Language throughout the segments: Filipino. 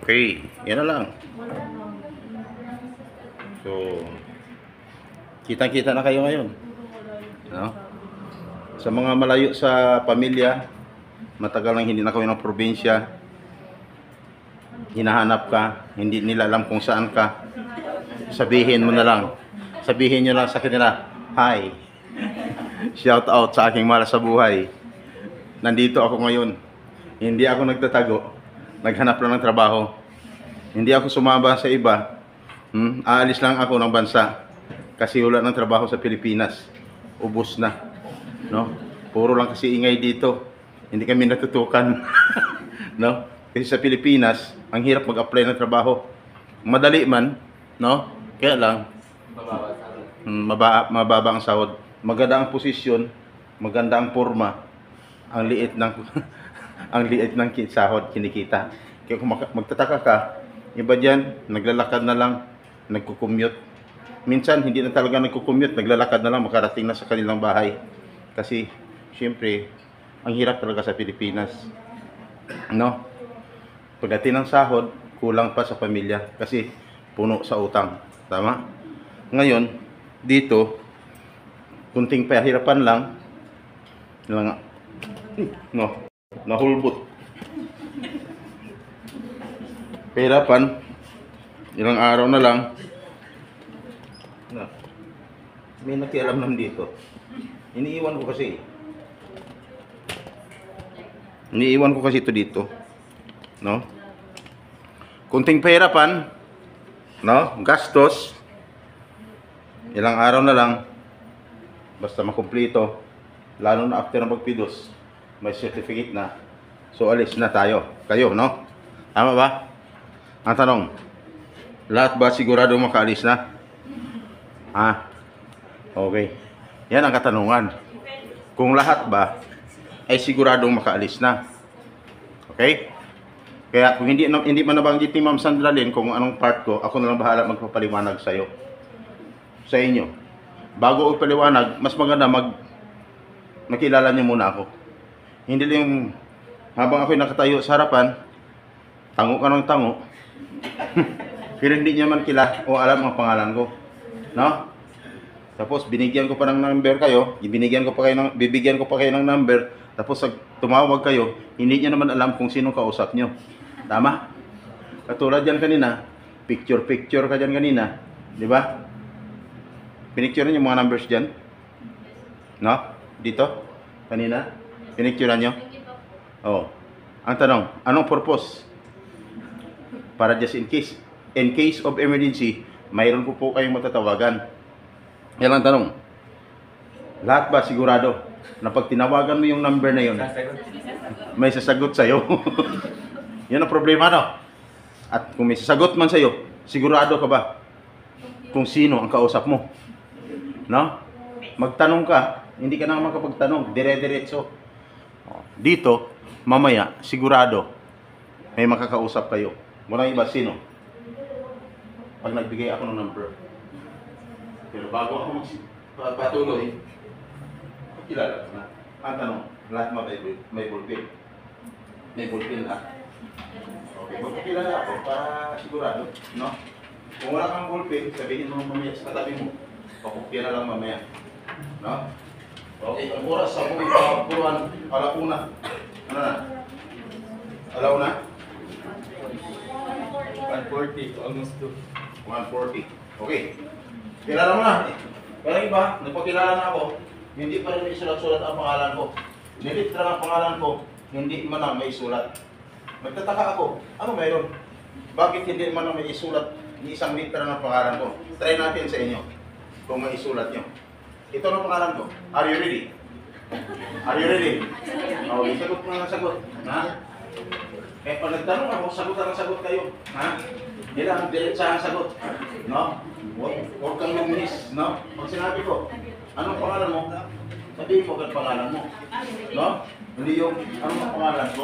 Okay, yan na lang. So, kitang-kita na kayo ngayon. No? Sa mga malayo sa pamilya, matagal nang hindi na kayo ng probinsya, hinahanap ka, hindi nila alam kung saan ka, sabihin mo na lang. Sabihin nyo lang sa kanila, hi. Shout out sa aking mahal sa buhay. Nandito ako ngayon. Hindi ako nagtatago. Naghanap lang ng trabaho. Hindi ako sumama sa iba. Aalis lang ako ng bansa. Kasi wala ng trabaho sa Pilipinas. Ubus na. No? Puro lang kasi ingay dito. Hindi kami natutukan. No? Kasi sa Pilipinas, ang hirap mag-apply ng trabaho. Madali man, no? Kaya lang, mababa ang sahod. Maganda ang posisyon, maganda ang forma, ang liit ng ang liit ng sahod kinikita. Kaya kung magtataka ka, iba diyan, naglalakad na lang, nagko-commute. Minsan hindi na talaga nagko-commute, naglalakad na lang makarating na sa kanilang bahay. Kasi syempre, ang hirap talaga sa Pilipinas. No? Pagdating ng sahod, kulang pa sa pamilya kasi puno sa utang. Tama? Ngayon, dito, kunting pahirapan lang, no, nahulbot. Pahirapan, ilang araw na lang, may nakialam lang dito. Iniiwan ko kasi. Iniiwan ko kasi ito dito. No? Kunting pahirapan, no? Gastos. Ilang araw na lang basta makumpleto. Lalo na after ng pagpidos, may certificate na. So alis na tayo. Kayo, no? Tama ba? Ang tanong, lahat ba sigurado makaalis na? Ha? Okay. Yan ang katanungan. Kung lahat ba ay siguradong makaalis na. Okay? Kaya kung hindi man nabanggit ni Ma'am Sandra Lynn kung anong part ko, ako na lang bahala magpapaliwanag sa iyo. Sa inyo. Bago ko paliwanag, mas maganda nakilala niyo muna ako. Hindi lang yung habang ako'y nakatayo sa harapan, tango ka ng tango. Pero hindi niya man kilala o alam ang pangalan ko. No? Tapos binigyan ko pa ng number kayo, bibigyan ko pa kayo ng number, tapos tumawag kayo, hindi niya naman alam kung sino kausap niyo. Tama? Katulad yan kanina, picture ka dyan kanina, di ba? Pinicture niyo mga numbers dyan? No? Dito? Kanina? Pinicture niyo? Oh. Ang tanong, anong purpose? Para just in case of emergency, mayroon po kayong matatawagan. Yan ang tanong. Lahat ba sigurado na pag tinawagan mo yung number na yun, may sasagot sa'yo? Yan ang problema, no? At kung may sasagot man sa'yo, sigurado ka ba kung sino ang kausap mo? No? Magtanong ka, hindi ka na makapagtanong, dire-diretso. Dito, mamaya, sigurado, may makakausap kayo. Walang iba, sino? Pag nagbigay ako ng number. Pero bago ako magpatuloy, kilala ko na. Ang tanong, lahat may ballpen. May ballpen na. Okay, magpakilala ako para sigurado, no? Kung wala kang ballpen, sabihin mo mamaya sa katabi mo. Pakupya na lang mamaya. No? Okay, ang oras sa kong ipapuruan, alauna. Ano na? Alauna? 140, almost 2. 140. Okay. Kilala mo na. Pero iba, nagpakilala na ako, hindi pa rin may sulat-sulat ang pangalan ko. Nilitra ang pangalan ko, hindi man na may sulat. Nagtataka ako, ano mayroon? Bakit hindi man na may isulat ni isang litra ng pangalan ko? Try natin sa inyo kung may isulat nyo. Ito ang pangalan ko. Are you ready? Are you ready? Okay, sagot mo na sagot. Ha? Eh, pag nagtanong ako, sagot ang sagot kayo. Ha? Hindi lang, diretsa ang sagot. No? Huwag kang luminis. No? Pag sinabi ko, anong pangalan mo? Sabihin mo kung pangalan mo. No? Hindi yung, anong pangalan ko?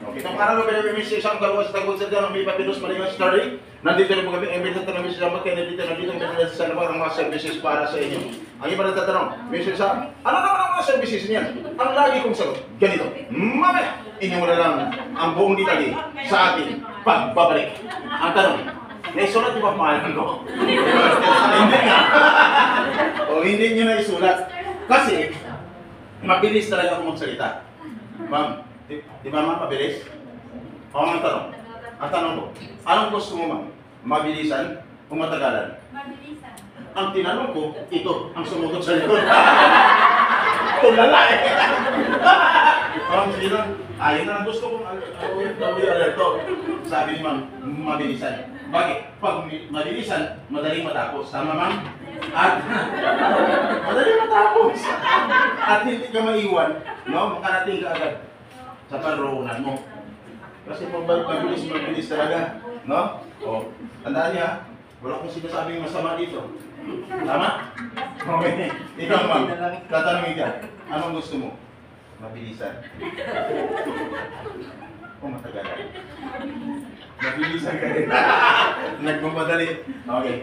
Okay, itong pangalan ko, pinag-miss isang gawa sa tagod sa dyan, may papinos malingang story. Nandito rin po kami, imbita na Mrs. Lambat, kaya nandito na sa labang ng mga services para sa inyo. Ang iba nagtatanong, Mrs. Sam, ano naman ang mga services niyan? Ang lagi kong sagot, ganito, mamaya, inyo mo na lang ang buong detalye sa atin. pagbabalik. Ang tanong, naisulat niyo ba ang pangalan ko? Hindi nga. O hindi niyo naisulat. Kasi, mabilis talaga ako magsalita. Ma'am, di ba ma'am mabilis? O ang tanong? Ang tanong ko, anong gusto mo ma'am? Mabilisan o matagalan? Mabilisan. Ang tinanong ko, ito, ang sumugot sa likod. Tulala eh. Sige lang, ayun na ang gusto kong alerto. Sabi ni ma'am, mabilisan. Bakit? Pag mabilisan, madaling matapos. Tama ma'am? At madaling matapos. At hindi ka maiwan, no? Makarating ka agad sa paroonan mo. Kasi pag mabilis talaga, no? O, tandaan niya, wala akong sinasabing masama dito. Tama? Okay. Ikaw ma'am, tatanungin ka. Anong gusto mo? Mabilisan. O matagalan? Mabilisan ka rin. Nagmamadali. Okay.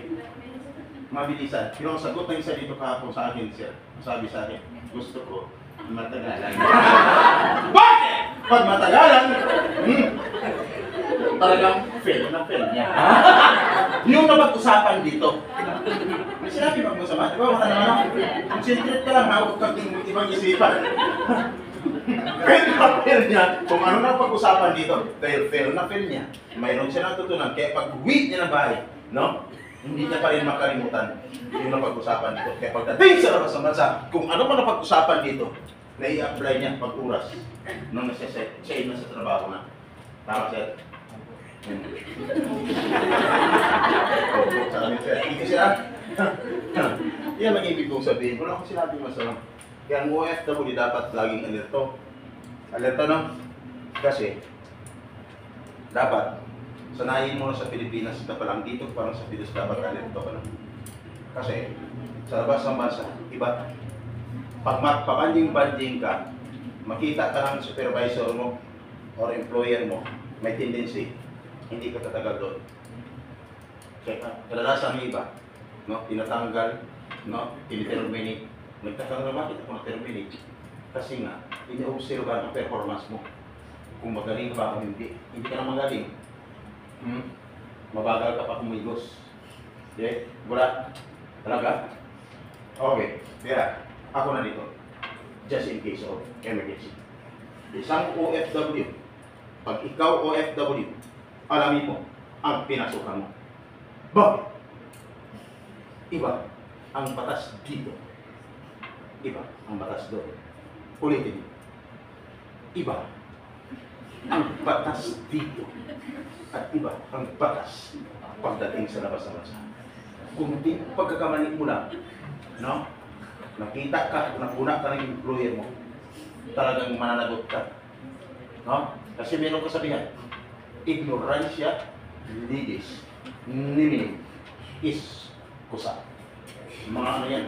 Mabilisan. Pero ang sagot ng isa dito kahapon sa akin, sir. Sabi sa akin, gusto ko matagalan. Bakit? Pag matagalan, talagang fail na fail niya. Yung napag-usapan dito. May sinabi bang masama? Di ba? Wala naman ako. Concentrate ka lang ha, huwag kang ibang isipan. Fail na fail niya. Kung ano na pag-usapan dito, dahil fail na fail niya, mayroon siya natutunan. Kaya pag uwi niya ng bahay, no? Hindi niya pa rin makalimutan yung napag-usapan dito. Kaya pagdating sa labas ng bansa, kung ano man napag-usapan dito, nai-apply niya pag oras nung siya na sa trabaho na. Tama siya. Hindi siya. Yan ang ibig kong sabihin. Wala akong sinabing masama. Kaya ang OFW dapat laging alerto. Alerto no? Kasi dapat sanayin mo na sa Pilipinas na palang dito parang sa Pilipinas dapat alerto ka na. Kasi sa labas ng bansa, iba. Pag papanding-banding ka, makita ka ng supervisor mo or employer mo, may tendency, hindi ka tatagal doon. Kaya kadalasan ng iba, no, tinatanggal, no, tiniterminate. Nagtatanggal bakit ako na-terminate? Kasi nga, iniobserba ang performance mo. Kung magaling ba o hindi. Hindi ka na magaling. Mabagal ka pa kumigos. Okay? Wala? Talaga? Okay. Kaya, ako na dito. Just in case of emergency. Isang OFW, pag ikaw OFW, alamin mo ang pinasukan mo. Bakit? Iba ang batas dito. Iba ang batas doon. Ulitin. Iba ang batas dito. At iba ang batas pagdating sa labas ng bansa. Kung pagkakamali mo lang, no? Nakita ka, nakuna ka ng employer mo, talagang mananagot ka. No? Kasi meron kasabihan, ignorancia lidis nimi is kusa. Mga ano yan,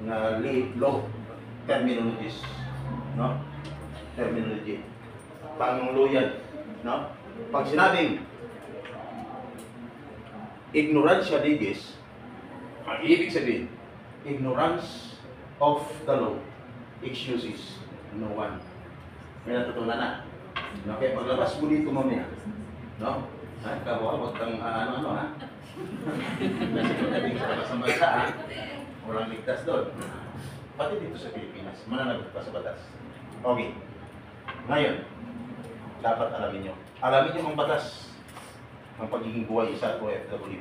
na law terminologies, no? Terminology. Pangmulo yan, no? Pag sinabing ignorancia lidis, ang ibig sabihin, ignorance of the law excuses no one. May natutunan na. No? Kaya paglabas mo dito mamaya, no? Ay, kabawa, huwag kang ano-ano ha. Kasi pagdating sa labas ng bansa ha, walang ligtas doon. Pati dito sa Pilipinas, mananagot pa sa batas. Okay. Ngayon, dapat alamin nyo. Alamin nyo ang batas ng pagiging buhay isa at OFW.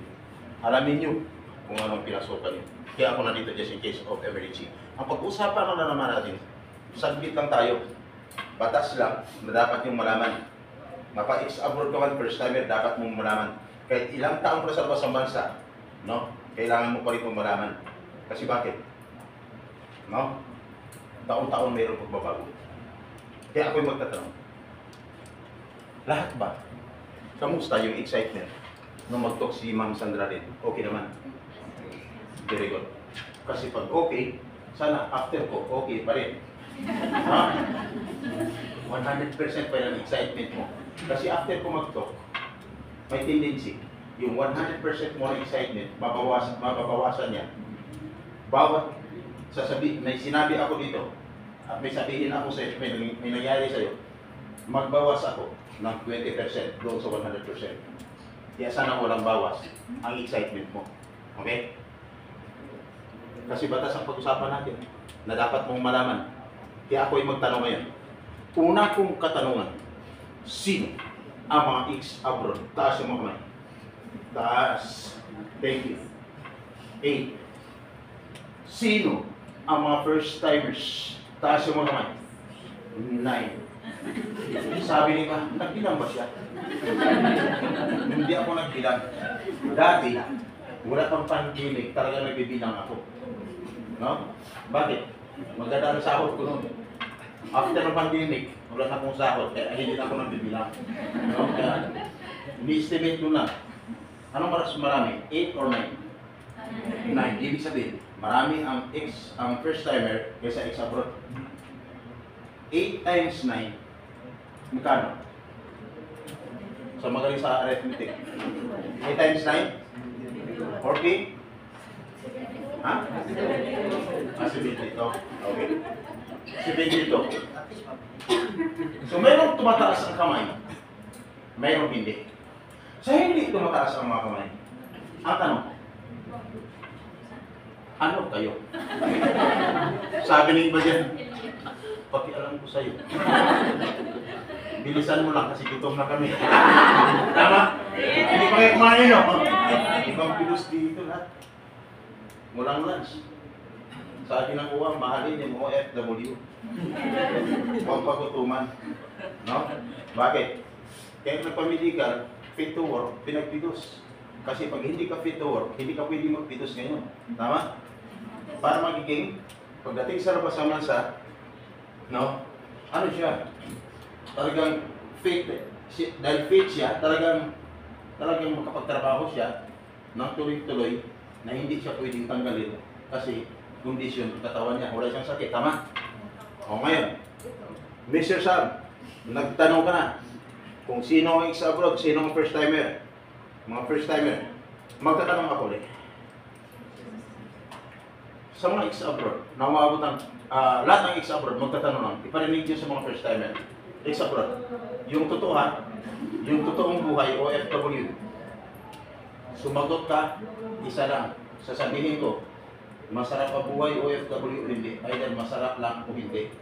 Alamin nyo kung anong pinasukan nyo. Kaya ako nandito just in case of emergency. Ang pag-usapan na naman natin, saglit lang tayo. Batas lang na dapat yung malaman. Mapa-ex-abroad ka man, first timer, dapat mong malaman. Kahit ilang taong ka sa labas ng bansa, no? Kailangan mo pa rin itong malaman. Kasi bakit? No? Taon-taon mayroong pagbabago. Kaya ako'y magtatanong. Lahat ba? Kamusta yung excitement nung mag-talk si Ma'am Sandra rin? Okay naman. Very good. Kasi pag okay, sana after ko, okay pa rin. Ha? 100% pa yung excitement mo. Kasi after ko mag-talk, may tendency, yung 100% mo ng excitement, mababawasan niya. Bawat may sinabi ako dito, at may sabihin ako sa'yo, may nangyari sa'yo, magbawas ako. ng 20% doon sa 100%. Kaya sana walang bawas ang excitement mo. Okay? Kasi batas ang pag-usapan natin na dapat mong malaman. Kaya ako ay magtanong ngayon. Una kong katanungan, sino ang mga ex-abroad? Taas yung mga kamay. Taas. Thank you. 8. Sino ang mga first-timers? Taas yung mga kamay. 9. Sabi niya, nagbilang ba siya? Hindi ako nagbilang. Dati, wala pang pandemic, talaga nagbibilang ako. No? Bakit? Maganda ang sahod ko noon. After ng pandemic, wala na akong sahod, kaya hindi na ako nagbibilang. No? Kaya, ni-estimate ko na. Anong maras marami? 8 or 9? 9. Ibig sabihin, marami ang first timer kaysa ex-abroad. 8 times 9, magkano? So magaling sa arithmetic. 8 times 9? 40? Ha? 72. Okay. 72. So mayroong tumataas ang kamay. Mayroong hindi. Sa hindi tumataas ang mga kamay, ang tanong, ano kayo? Sabi ng iba dyan, pakialam ko sa'yo. Bilisan mo lang kasi gutom na kami. Tama? Hindi pa kayo kumain, no? Ibang pilos dito lahat. Walang lunch. Sabi ng uwang, mahalin yung OFW. Huwag pagutuman. No? Bakit? Kaya nagpamedical, fit to work, pinagpidos. Kasi pag hindi ka fit to work, hindi ka pwede magpidos ngayon. Tama? Para magiging, pagdating sa labas ng bansa, no? Ano siya? Talagang fit. Dahil fit siya, talagang makapagtrabaho siya ng tuloy-tuloy na hindi siya pwedeng tanggalin kasi kondisyon ng katawan niya, wala siyang sakit. Tama? O ngayon, Mr. Sam, nagtanong ka na kung sino ang ex-abroad, sino ang first-timer. Mga first-timer, magtatanong ako ulit. Sa mga ex-abroad, na umabot ng lahat ng ex-abroad, magtatanong lang, iparinig niyo sa mga first-timer. Ex-abroad, yung totoo ha, yung totoong buhay, OFW. Sumagot ka, isa lang, sasabihin ko, masarap ang buhay OFW o hindi, either masarap lang o hindi.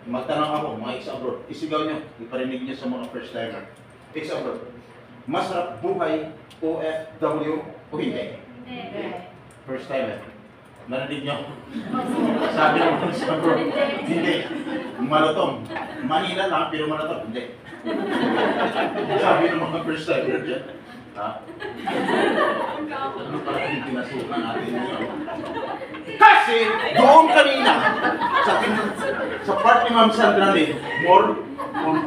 Magtanong ako, mga ex-abroad, isigaw nyo, iparinig nyo sa mga first-timer. Ex-abroad, masarap buhay OFW o hindi? First-timer. Narinig nyo? Sabi ng mga ex-abroad, hindi. Malutong. Manila lang, pero malutong, hindi. Sabi ng mga first-timer dyan. Ha? Ano pala yung pinasukan natin ngayon? Kasi doon kanina sa part ni Ma'am Sandra more on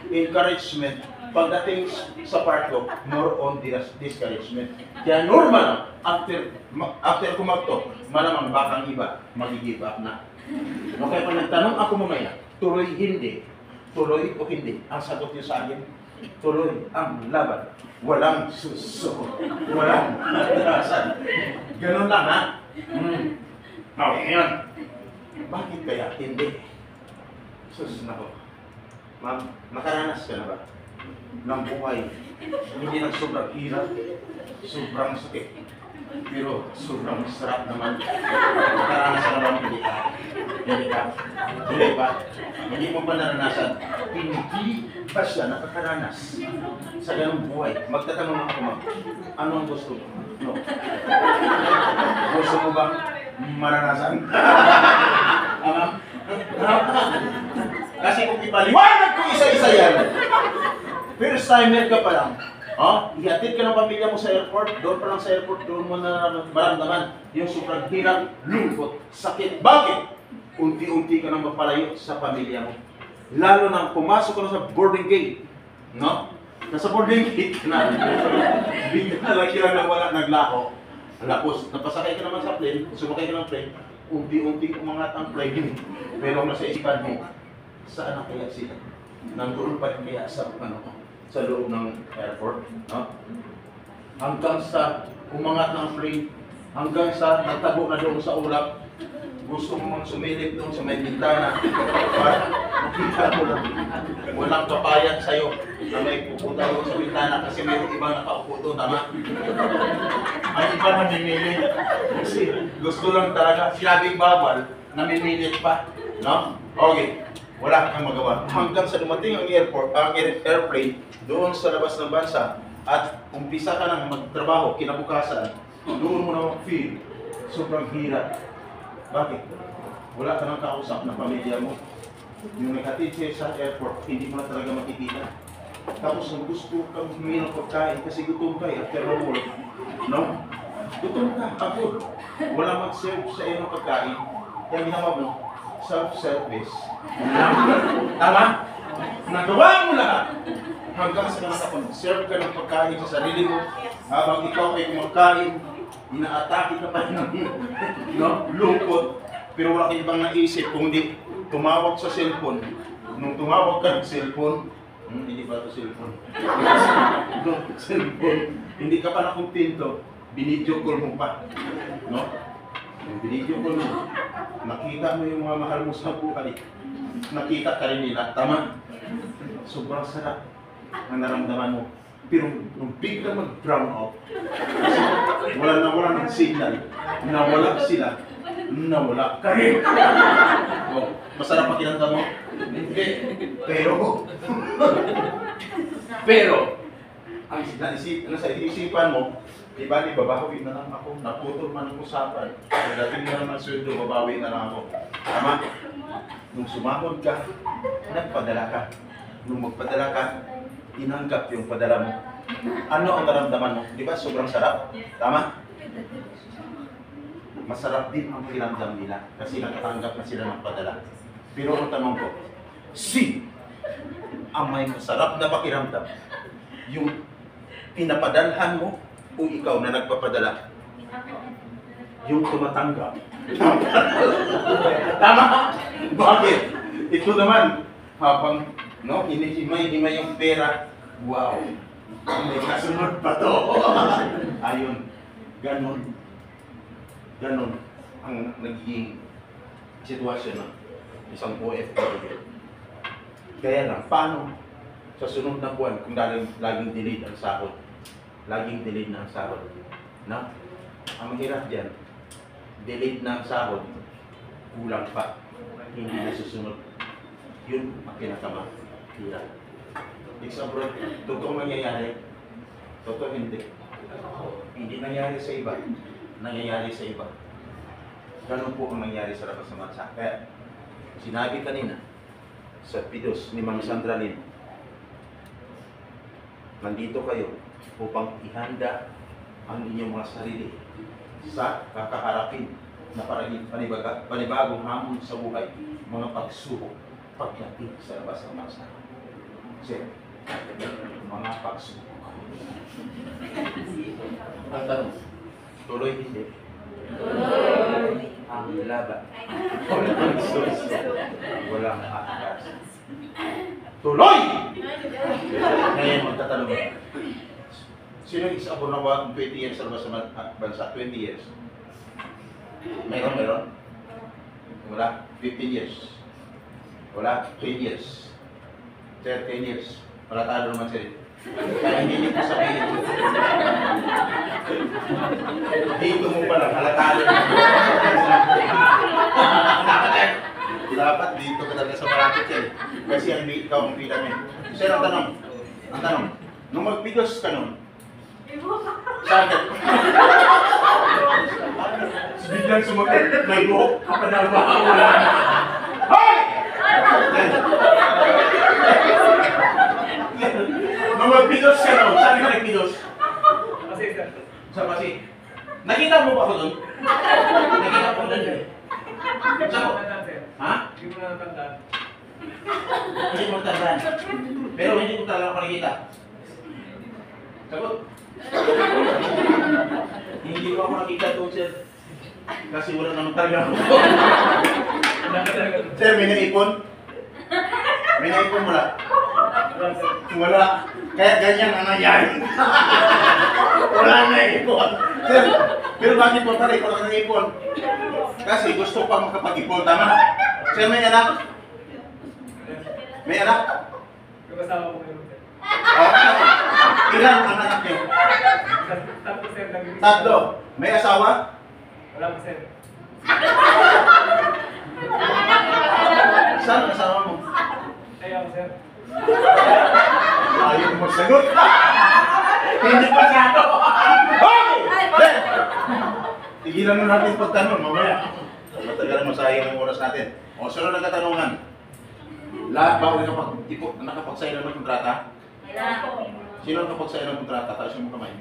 encouragement. Pagdating sa part ko, more on discouragement. Kaya normal, after kumakto, malamang bakang iba, mag-give up na. Okay, pag nagtanong ako mamaya, tuloy hindi, tuloy o hindi, ang sagot niyo sa akin, tuloy ang laban. Walang suso. Walang atrasan. Ganun lang, ha? Okay, ngayon. Bakit kaya hindi? Sus na ko. Ma'am, nakaranas ka na ba? Ng buhay. Hindi ng sobrang hirap. Sobrang sakit. Pero sobrang sarap naman. Nakaranas ka na ba? Hindi ka. Hindi ka. Hindi ba? Hindi mo ba naranasan? Hindi ba siya nakakaranas sa ganung buhay? Magtatanong ako, ma'am, ano ang gusto mo? No. Gusto mo bang maranasan? Kasi kung ipaliwanag ko isa-isa yan, first timer ka pa lang, ihatid ka ng pamilya mo sa airport, doon pa lang sa airport, doon mo na maramdaman yung sobrang hirap, lungkot, sakit. Bakit? Unti-unti ka nang mapalayo sa pamilya mo. Lalo na pumasok ka na sa boarding gate, no? Nasa boarding gate na, bigla na lang sila na wala naglako. Tapos, napasakay ka naman sa plane, sumakay ka ng plane, unti-unti umangat ang plane. Pero nasa isipan mo, saan na kaya sila? Nandoon pa rin kaya sa loob ng airport, no? Hanggang sa umangat ng plane, hanggang sa nagtabo na doon sa ulap, gusto mong sumilip doon sa may bintana para makita mo lang. Walang papayag sa'yo na may pupunta doon sa bintana kasi may ibang nakaupo doon, tama? May iba na namimilit. Kasi gusto lang talaga, sinabing bawal, namimilit pa. No? Okay, wala kang magawa. Hanggang sa dumating ang airplane doon sa labas ng bansa at umpisa ka nang magtrabaho, kinabukasan, doon mo na mag-feel, sobrang hirap. Bakit? Wala ka nang kausap ng pamilya mo. Yung naghatid siya sa airport, hindi mo na talaga makikita. Tapos kung gusto kang humingi ng pagkain kasi gutom ka after the work, no? Gutom ka, pagod. Wala mag-serve sa iyo ng pagkain. Kaya ginawa mo, self-service. Tama? Nagawa mo lahat. Hanggang sa nakapag-serve ka ng pagkain sa sarili mo, habang ikaw ay kumakain, inaatake ka pa ng no? Lungkot. Pero wala kang ibang naisip kung hindi tumawag sa cellphone. Nung tumawag ka ng cellphone, hindi pa ito cellphone. Cellphone. Hindi ka pa nakumpinto, binidyo call mo pa. No? Yung binidyo call mo, nakita mo yung mga mahal mo sa buhay. Nakita ka rin nila, tama? Sobrang sarap ang naramdaman mo. Pero nung bigla mag-brown out, wala ng signal, nawala sila, nawala ka rin. Oh, masarap pakiramdam mo? Hindi. Pero, ang sa isipan mo, di babawi na lang ako, naputol man ang usapan, pagdating na naman sweldo, babawi na lang ako. Tama? Nung sumahod ka, nagpadala ka. Nung magpadala ka, tinanggap yung padala mo. Ano ang naramdaman mo? Di ba sobrang sarap? Tama? Masarap din ang pakiramdam nila kasi nakatanggap na sila ng padala. Pero ang tanong ko, ang may masarap na pakiramdam, yung pinapadalhan mo o ikaw na nagpapadala? Yung tumatanggap. Tama? Bakit? Ito naman, habang no, hinihimay yung pera, wow, may kasunod pa to. Ayun, ganon ang nagiging sitwasyon ng isang OFW. Kaya lang, paano sa sunod na buwan kung laging delayed ang sahod? Laging delayed na ang sahod. No? Ang mahirap dyan, delayed na ang sahod, kulang pa, hindi na susunod. Yun ang pinakamahirap. It's abroad, totoo mangyayari, totoo hindi. Hindi nangyari sa iba, nangyayari sa iba. Ganun po ang nangyari sa labas ng bansa. Kaya, sinabi kanina sa videos ni Ma'am Sandra Lin, nandito kayo upang ihanda ang inyong mga sarili sa kakaharapin na panibagong hamon sa buhay, mga pagsubok pagdating sa labas ng bansa. Kasi, mga pagsubok. Ang tanong, tuloy hindi? Tuloy. Ang laban. Walang suso. Walang atas. Tuloy! Ngayon, magtatanong mo. Sino yung isa po na 20 years sa labas ng bansa? 20 years. Meron? Wala? 15 years. Wala? 10 years. 13 years. Wala tayo naman sila. Kaya hindi niyo po sabihin. Dito mo pala, halatalo. Dapat dito ka talaga sa marapit yan. Kasi ang ikaw ang pyramid. Sir, ang tanong, nung mag-videos ka nun, saan ka? Biglang sumagot, may buhok ka pa na ba? Wala na. Hoy! Nung mag-videos ka nun, saan ka nag-videos? Sa Pasig. Nakita mo ba ako doon? Nakita ko doon eh. Saan? Ha? Hindi mo na natandaan. Hindi mo natandaan. Pero hindi ko talaga nakikita. Sagot. Hindi ko ako nakita doon, sir. Kasi wala naman talaga ako. Sir, may naipon? May naipon wala? Wala. Kaya ganyan ang nangyari. Wala na ipon. Sir, pero bakit po pala ikaw ang naipon? Kasi gusto pang makapag-ipon, tama? Sir, may anak? May anak? Yung kasama ko ngayon, sir. Ilan ang anak niyo? Tatlo, sir. Tatlo. May asawa? Wala po, sir. Saan ang asawa mo? Kaya ako, sir. Ayaw mo sagot. Hindi pa sagot. Okay! Then, tigilan mo natin pagtanong mamaya. Matagal mo sayang ang oras natin. O, sunod na katanungan. Lahat ba nakapag-sign ng kontrata? Sino ang nakapag-sign ng kontrata? Taas yung kamay.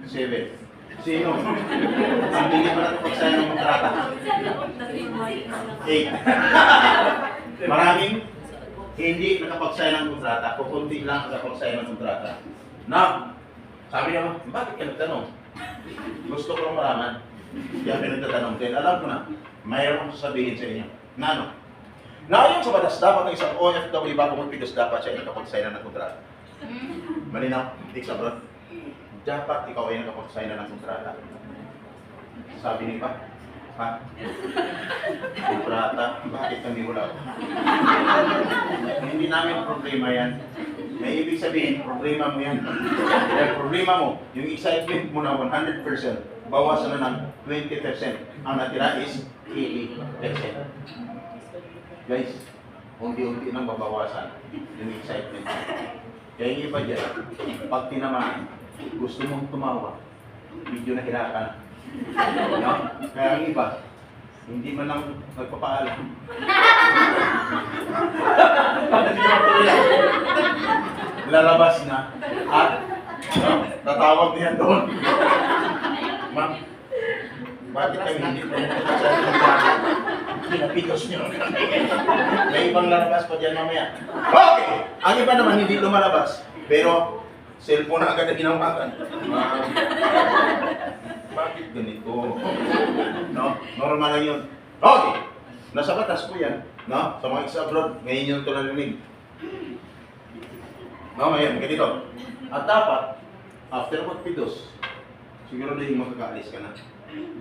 7. Sino? Ang hindi pa nakapag-sign ng kontrata? 8. Maraming hindi nakapag-sign ng kontrata. Kukunti lang nakapag-sign ng kontrata. Now, sabi niya, bakit ka nagtanong? Gusto ko lang malaman. Kaya pinagtatanong. Then alam ko na, mayroon akong sasabihin sa inyo. Na ano? Naayon sa batas, dapat ang isang OFW bago magpidos, dapat siya nakapag-sign ng kontrata. Malinaw? Example, dapat ikaw ay nakapag-sign ng kontrata. Sabi ni pa, ha? Kontrata? Bakit kami wala? Hindi namin problema yan. May ibig sabihin, problema mo yan. Dahil problema mo, yung excitement mo na 100%, bawasan na ng 20%. Ang natira is 80%. Guys, unti-unti nang babawasan yung excitement. Kaya yung iba dyan, pag tinamaan, gusto mong tumawa, medyo nahira ka na. No? Kaya ang iba, hindi man lang nagpapaalam. Hindi mo tuloy. Lalabas na at tatawag niya doon. Ma'am, bakit kami hindi po sa kontrata? Pinapitos niyo. May ibang lalabas pa dyan mamaya. Okay! Ang iba naman hindi lumalabas. Pero, cellphone na agad na ginawakan. Bakit ganito? No? Normal lang yun. Okay! Nasa batas po yan. No? Sa mga ex-abroad, ngayon yung ito narinig. No, ngayon, ganito. At dapat, after magpidos, siguro na yung makakaalis ka na.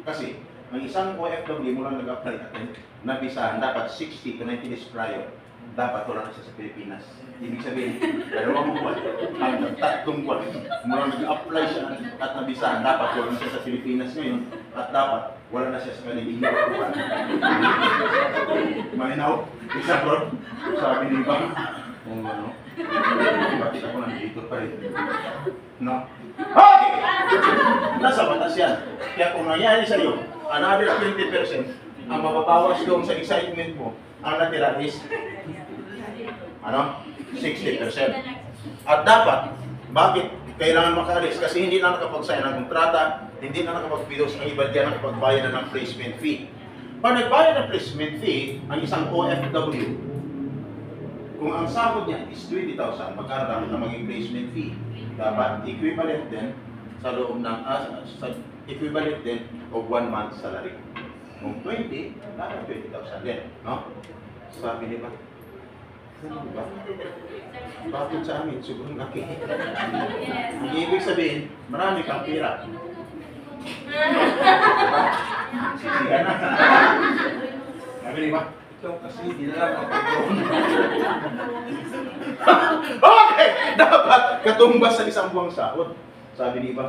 Kasi, ang isang OFW mo lang nag-apply natin, na visa, dapat 60 to 90 days prior, dapat wala na siya sa Pilipinas. Ibig sabihin, dalawang buwan, hanggang 3 buwan, mo lang nag-apply siya at na visa, dapat wala na siya sa Pilipinas ngayon, at dapat wala na siya sa Kaniging Buwan. Malinaw? Isa bro, sabi ni Bang, kung ano, bakit ako nandito pa rin? No? Okay! Nasa batas yan. Kaya kung nangyari sa'yo, another 20%, ang mababawas doon sa excitement mo, ang natira is, ano? 60%. At dapat, bakit kailangan makaalis? Kasi hindi na nakapag-sign ng kontrata, hindi na nakapag-pidos, ang iba dyan nakapagbayad na ng placement fee. Pag nagbayad ng placement fee, ang isang OFW, kung ang sahod niya is 20,000, magkano dapat na maging placement fee? Dapat equivalent din sa loob ng, equivalent din of 1 month salary. Kung 20, dapat 20,000 din, no? Sabi niya ba? Ano ba? Bakit sa amin? Sobrang laki. Ang ibig sabihin, marami kang pira. Sisihan na. Sabi niya ba? Kasi hindi na lang okay! Dapat katumbas sa isang buwang sahod. Sabi niya ba?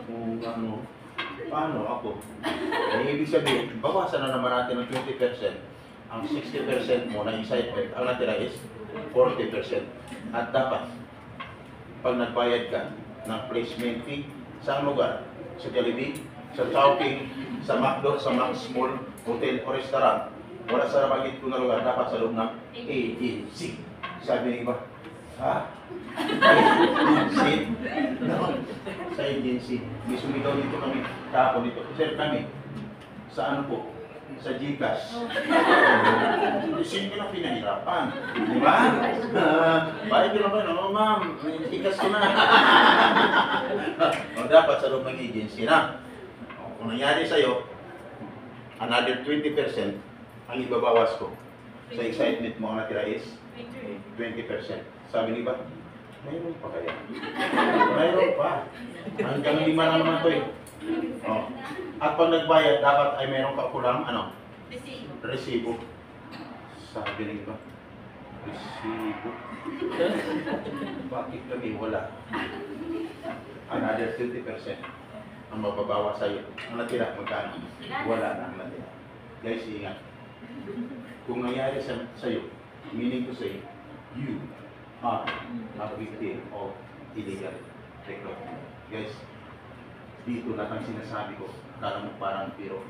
Kung ano, paano ako? Ay, ibig sabihin, bawasan na naman natin ng 20%. Ang 60% mo na excitement, ang natira is 40%. At dapat, pag nagbayad ka ng placement fee, sa lugar? Sa Jollibee, sa Chowking, sa McDo, sa Max Mall, hotel o restaurant, wala sa bagit ko na lugar, dapat sa loob ng agency. Sabi niya ba? Ha? Agency? No. Sa agency. May sumigaw dito kami, tapon dito. Sir, kami, sa ano po? Sa Gcash. Isin ko na pinahirapan. Di ba? Bakit yun ba? No, ma'am, Gcash ko na. O, dapat sa loob ng agency na. O, kung nangyari sa'yo, another 20%, ang ibabawas ko sa excitement mo ang natira is 20%. Sabi ni ba? Mayroon pa kaya? Mayroon pa. Hanggang 5 na naman to eh. Oh. At pag nagbayad, dapat ay meron ka kulang, ano? Resibo. Resibo. Sabi ng iba, resibo. Bakit kami wala? Another 20% ang mababawa sa'yo. Ang natira, magkano? Wala na ang natira. Guys, ingat. Kung nangyari sa'yo, meaning to say, you are a victim of illegal recruitment. Guys, dito lahat ang sinasabi ko, kala mo parang pero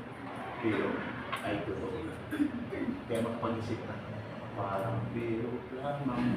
ay totoo. Kaya magpag-isip ka, parang pero lamang.